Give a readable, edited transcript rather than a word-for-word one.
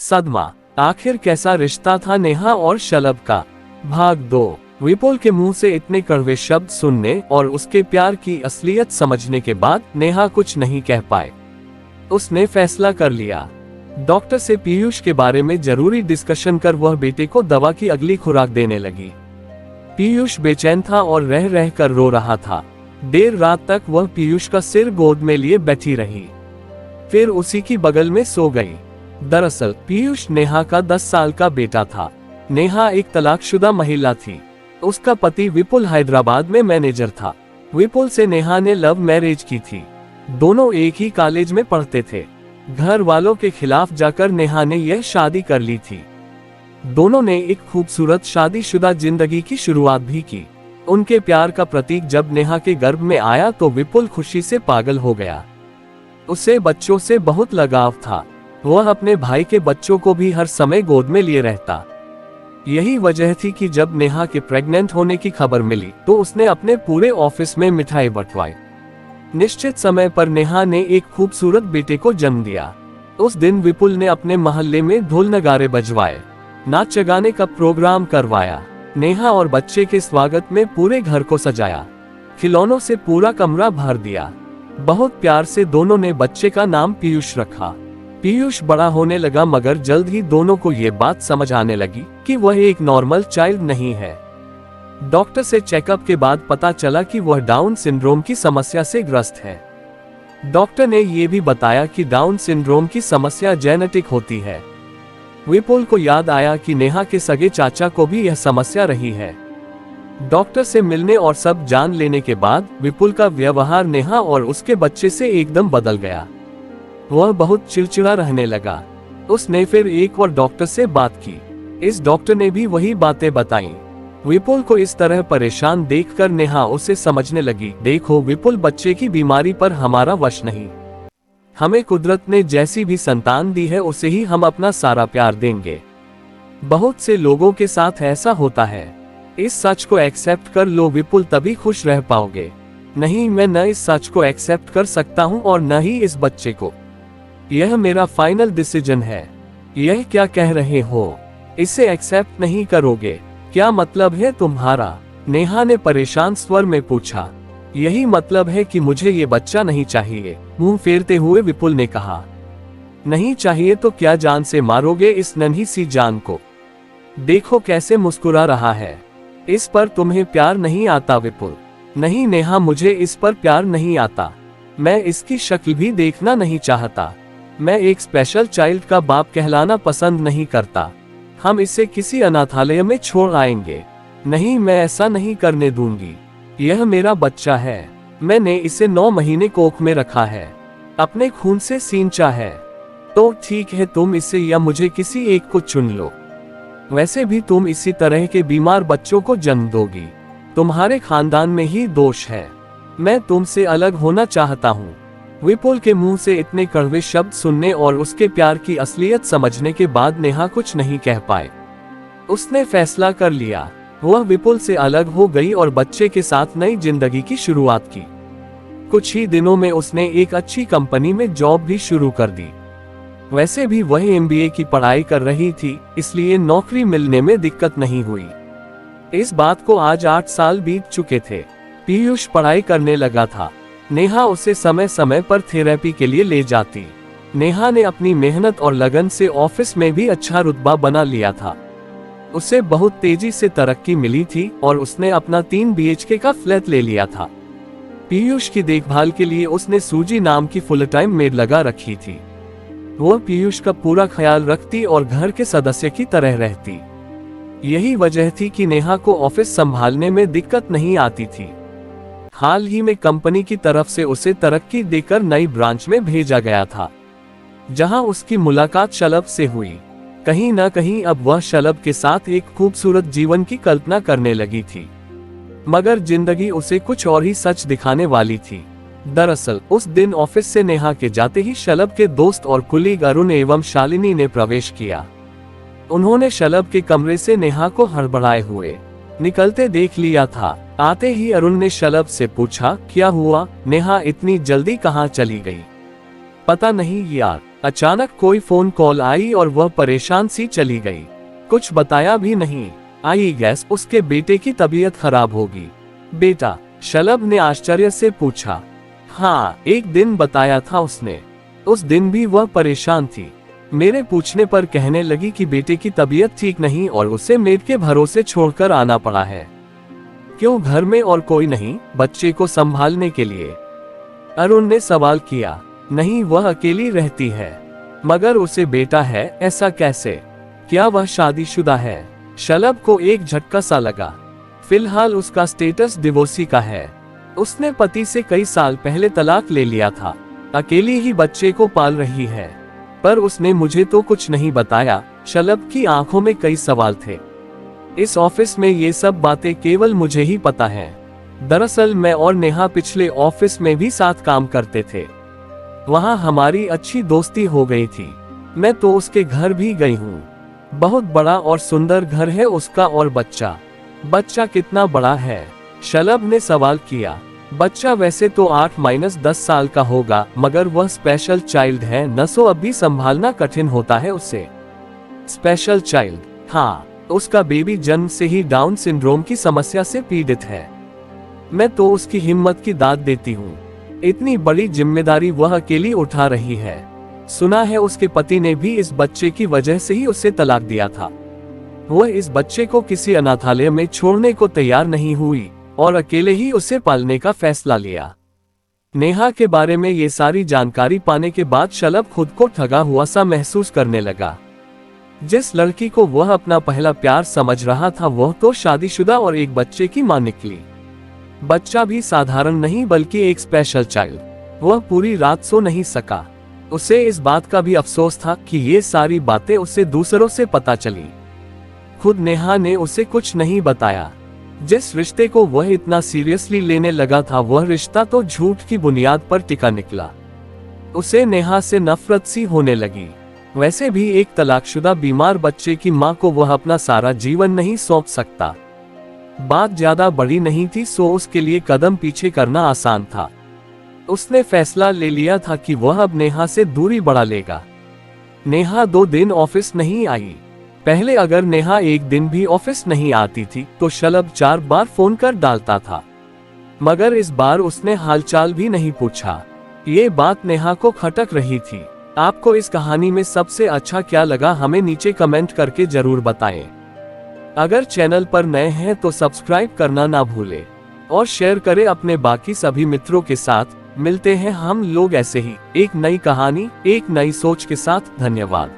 सदमा, आखिर कैसा रिश्ता था नेहा और शलभ का। भाग 2। विपुल के मुंह से इतने कड़वे शब्द सुनने और उसके प्यार की असलियत समझने के बाद नेहा कुछ नहीं कह पाए। उसने फैसला कर लिया। डॉक्टर से पीयूष के बारे में जरूरी डिस्कशन कर वह बेटे को दवा की अगली खुराक देने लगी। पीयूष बेचैन था और रह रह कर रो रहा था। देर रात तक वह पीयूष का सिर गोद में लिए बैठी रही, फिर उसी की बगल में सो गई। दरअसल पीयूष नेहा का 10 साल का बेटा था। नेहा एक तलाकशुदा महिला थी। उसका पति विपुल हैदराबाद में मैनेजर था। विपुल से नेहा ने लव मैरिज की थी। दोनों एक ही कॉलेज में पढ़ते थे। घर वालों के खिलाफ जाकर नेहा ने यह शादी कर ली थी। दोनों ने एक खूबसूरत शादीशुदा जिंदगी की शुरुआत भी की। उनके प्यार का प्रतीक जब नेहा के गर्भ में आया तो विपुल खुशी से पागल हो गया। उसे बच्चों से बहुत लगाव था। वह अपने भाई के बच्चों को भी हर समय गोद में लिए रहता। यही वजह थी कि जब नेहा के प्रेग्नेंट होने की खबर मिली तो उसने अपने पूरे ऑफिस में मिठाई बंटवाई। निश्चित समय पर नेहा ने एक खूबसूरत बेटे को जन्म दिया। उस दिन विपुल ने अपने मोहल्ले में ढोल नगारे बजवाए, नाच गाने का प्रोग्राम करवाया। नेहा और बच्चे के स्वागत में पूरे घर को सजाया, खिलौनों से पूरा कमरा भर दिया। बहुत प्यार से दोनों ने बच्चे का नाम पीयूष रखा। पीयूष बड़ा होने लगा, मगर जल्द ही दोनों को ये बात समझ आने लगी कि वह एक नॉर्मल चाइल्ड नहीं है। डॉक्टर से चेकअप के बाद पता चला कि वह डाउन सिंड्रोम की समस्या से ग्रस्त है। डॉक्टर ने यह भी बताया कि डाउन सिंड्रोम की समस्या जेनेटिक होती है। विपुल को याद आया कि नेहा के सगे चाचा को भी यह समस्या रही है। डॉक्टर से मिलने और सब जान लेने के बाद विपुल का व्यवहार नेहा और उसके बच्चे से एकदम बदल गया। वह बहुत चिड़चिड़ा रहने लगा। उसने फिर एक और डॉक्टर से बात की। इस डॉक्टर ने भी वही बातें बताईं। विपुल को इस तरह परेशान देखकर नेहा उसे समझने लगी, देखो विपुल, बच्चे की बीमारी पर हमारा वश नहीं। हमें कुदरत ने जैसी भी संतान दी है उसे ही हम अपना सारा प्यार देंगे। बहुत से लोगों के साथ ऐसा होता है। इस सच को एक्सेप्ट कर लो विपुल, तभी खुश रह पाओगे। नहीं, मैं न इस सच को एक्सेप्ट कर सकता हूँ और न ही इस बच्चे को। यह मेरा फाइनल डिसीजन है। यह क्या कह रहे हो? इसे एक्सेप्ट नहीं करोगे? क्या मतलब है तुम्हारा? नेहा ने परेशान स्वर में पूछा। यही मतलब है कि मुझे ये बच्चा नहीं चाहिए, मुंह फेरते हुए विपुल ने कहा। नहीं चाहिए तो क्या जान से मारोगे इस नन्ही सी जान को? देखो कैसे मुस्कुरा रहा है। इस पर तुम्हें प्यार नहीं आता विपुल? नहीं नेहा, मुझे इस पर प्यार नहीं आता। मैं इसकी शक्ल भी देखना नहीं चाहता। मैं एक स्पेशल चाइल्ड का बाप कहलाना पसंद नहीं करता। हम इसे किसी अनाथालय में छोड़ आएंगे। नहीं, मैं ऐसा नहीं करने दूंगी। यह मेरा बच्चा है। मैंने इसे 9 महीने कोख में रखा है, अपने खून से सींचा है। तो ठीक है, तुम इसे या मुझे किसी एक को चुन लो। वैसे भी तुम इसी तरह के बीमार बच्चों को जन्म दोगी। तुम्हारे खानदान में ही दोष है। मैं तुमसे अलग होना चाहता हूँ। विपुल के मुंह से इतने कड़वे शब्द सुनने और उसके प्यार की असलियत समझने के बाद नेहा कुछ नहीं कह पाए। उसने फैसला कर लिया। वह विपुल से अलग हो गई और बच्चे के साथ नई जिंदगी की शुरुआत की। कुछ ही दिनों में उसने एक अच्छी कंपनी में जॉब भी शुरू कर दी। वैसे भी वह MBA की पढ़ाई कर रही थी, इसलिए नौकरी मिलने में दिक्कत नहीं हुई। इस बात को आज 8 साल बीत चुके थे। पीयूष पढ़ाई करने लगा था। नेहा उसे समय समय पर थेरेपी के लिए ले जाती। नेहा ने अपनी मेहनत और लगन से ऑफिस में भी अच्छा रुतबा बना लिया था। उसे बहुत तेजी से तरक्की मिली थी और उसने अपना 3 BHK का फ्लैट ले लिया था। पीयूष की देखभाल के लिए उसने सूजी नाम की फुल टाइम मेड लगा रखी थी। वह पीयूष का पूरा ख्याल रखती और घर के सदस्य की तरह रहती। यही वजह थी कि नेहा को ऑफिस संभालने में दिक्कत नहीं आती थी। हाल ही में कंपनी की तरफ से उसे तरक्की देकर नई ब्रांच में भेजा गया था, जहां उसकी मुलाकात शलभ से हुई। कहीं न कहीं अब वह शलभ के साथ एक खूबसूरत जीवन की कल्पना करने लगी थी, मगर जिंदगी उसे कुछ और ही सच दिखाने वाली थी। दरअसल उस दिन ऑफिस से नेहा के जाते ही शलभ के दोस्त और कुलीग अरुण एवं शालिनी ने प्रवेश किया। उन्होंने शलभ के कमरे से नेहा को हड़बड़ाए हुए निकलते देख लिया था। आते ही अरुण ने शलभ से पूछा, क्या हुआ? नेहा इतनी जल्दी कहाँ चली गई? पता नहीं यार, अचानक कोई फोन कॉल आई और वह परेशान सी चली गई। कुछ बताया भी नहीं। आई गैस उसके बेटे की तबीयत खराब होगी। बेटा? शलभ ने आश्चर्य से पूछा। हाँ, एक दिन बताया था उसने। उस दिन भी वह परेशान थी। मेरे पूछने पर कहने लगी कि बेटे की तबीयत ठीक नहीं और उसे मेड के भरोसे छोड़कर आना पड़ा है। क्यों, घर में और कोई नहीं बच्चे को संभालने के लिए? अरुण ने सवाल किया। नहीं, वह अकेली रहती है। मगर उसे बेटा है, ऐसा कैसे? क्या वह शादीशुदा है? शलभ को एक झटका सा लगा। फिलहाल उसका स्टेटस डिवोर्सी का है। उसने पति से कई साल पहले तलाक ले लिया था। अकेली ही बच्चे को पाल रही है। पर उसने मुझे तो कुछ नहीं बताया। शलभ की आंखों में कई सवाल थे। इस ऑफिस में ये सब बातें केवल मुझे ही पता है। दरअसल मैं और नेहा पिछले ऑफिस में भी साथ काम करते थे। वहाँ हमारी अच्छी दोस्ती हो गई थी। मैं तो उसके घर भी गई हूँ। बहुत बड़ा और सुंदर घर है उसका। और बच्चा कितना बड़ा है? शलभ ने सवाल किया। बच्चा वैसे तो 8-10 साल का होगा, मगर वह स्पेशल चाइल्ड है न, सो अभी संभालना कठिन होता है उसे। Special child? हाँ, उसका बेबी जन्म से ही डाउन सिंड्रोम की समस्या से पीड़ित है। मैं तो उसकी हिम्मत की दाद देती हूँ। इतनी बड़ी जिम्मेदारी वह अकेली उठा रही है। सुना है उसके पति ने भी इस बच्चे की वजह से ही उसे तलाक दिया था। वह इस बच्चे को किसी अनाथालय में छोड़ने को तैयार नहीं हुई और अकेले ही उसे पालने का फैसला लिया। नेहा के बारे में ये सारी जानकारी पाने के बाद शलभ खुद को ठगा हुआ सा महसूस करने लगा। जिस लड़की को वह अपना पहला प्यार समझ रहा था वह तो शादीशुदा और एक बच्चे की मां निकली। बच्चा भी साधारण नहीं बल्कि एक स्पेशल चाइल्ड। वह पूरी रात सो नहीं सका। उसे इस बात का भी अफसोस था कि ये सारी बातें उसे दूसरों से पता चली। खुद नेहा ने उसे कुछ नहीं बताया। जिस रिश्ते को वह इतना सीरियसली लेने लगा था वह रिश्ता तो झूठ की बुनियाद पर टिका निकला। उसे नेहा से नफरत सी होने लगी। वैसे भी एक तलाकशुदा बीमार बच्चे की मां को वह अपना सारा जीवन नहीं सौंप सकता। बात ज्यादा बड़ी नहीं थी, सो उसके लिए कदम पीछे करना आसान था। उसने फैसला ले लिया था कि वह अब नेहा से दूरी बढ़ा लेगा। नेहा 2 दिन ऑफिस नहीं आई। पहले अगर नेहा एक दिन भी ऑफिस नहीं आती थी तो शलभ 4 बार फोन कर डालता था, मगर इस बार उसने हालचाल भी नहीं पूछा। ये बात नेहा को खटक रही थी। आपको इस कहानी में सबसे अच्छा क्या लगा हमें नीचे कमेंट करके जरूर बताएं। अगर चैनल पर नए हैं तो सब्सक्राइब करना ना भूलें और शेयर करें अपने बाकी सभी मित्रों के साथ। मिलते हैं हम लोग ऐसे ही एक नई कहानी, एक नई सोच के साथ। धन्यवाद।